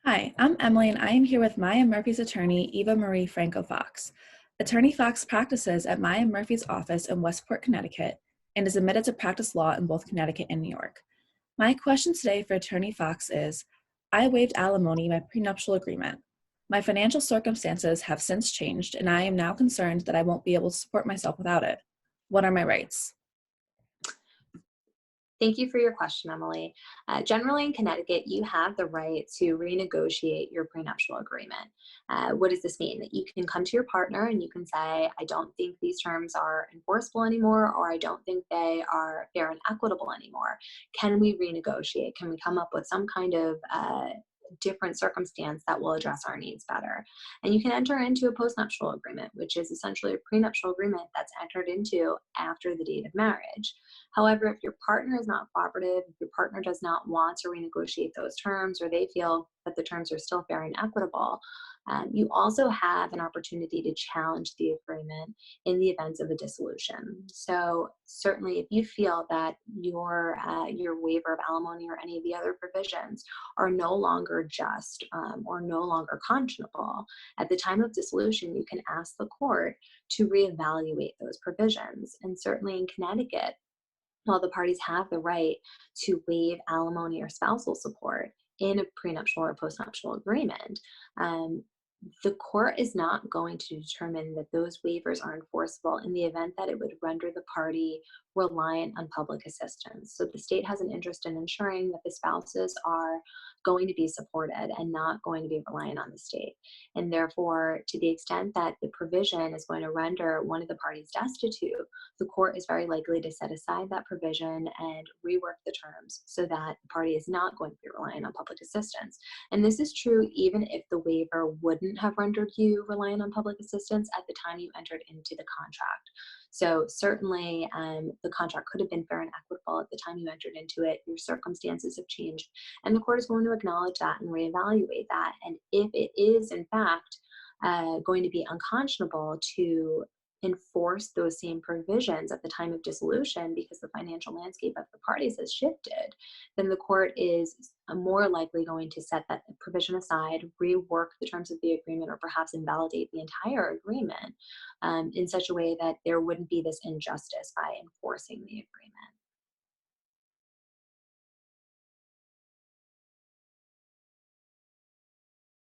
Hi, I'm Emily, and I am here with Maya Murphy's attorney, Eva Marie Franco Fox. Attorney Fox practices at Maya Murphy's office in Westport, Connecticut, and is admitted to practice law in both Connecticut and New York. My question today for Attorney Fox is, I waived alimony in my prenuptial agreement. My financial circumstances have since changed, and I am now concerned that I won't be able to support myself without it. What are my rights? Thank you for your question, Emily. Generally in Connecticut, you have the right to renegotiate your prenuptial agreement. What does this mean? That you can come to your partner and you can say, I don't think these terms are enforceable anymore, or I don't think they are fair and equitable anymore. Can we renegotiate? Can we come up with some kind of different circumstance that will address our needs better? And you can enter into a postnuptial agreement, which is essentially a prenuptial agreement that's entered into after the date of marriage. However, if your partner is not cooperative, if your partner does not want to renegotiate those terms, or they feel that the terms are still fair and equitable, you also have an opportunity to challenge the agreement in the event of a dissolution. So certainly, if you feel that your waiver of alimony or any of the other provisions are no longer just or no longer conscionable, at the time of dissolution, you can ask the court to reevaluate those provisions. And certainly in Connecticut, while the parties have the right to waive alimony or spousal support in a prenuptial or postnuptial agreement, um, the court is not going to determine that those waivers are enforceable in the event that it would render the party reliant on public assistance. So the state has an interest in ensuring that the spouses are going to be supported and not going to be reliant on the state. And therefore, to the extent that the provision is going to render one of the parties destitute, the court is very likely to set aside that provision and rework the terms so that the party is not going to be reliant on public assistance. And this is true even if the waiver wouldn't have rendered you reliant on public assistance at the time you entered into the contract. So certainly the contract could have been fair and equitable at the time you entered into it. Your circumstances have changed, and the court is going to acknowledge that and reevaluate that. And if it is, in fact, going to be unconscionable to enforce those same provisions at the time of dissolution because the financial landscape of the parties has shifted, then the court is more likely going to set that provision aside, rework the terms of the agreement, or perhaps invalidate the entire agreement in such a way that there wouldn't be this injustice by enforcing the agreement.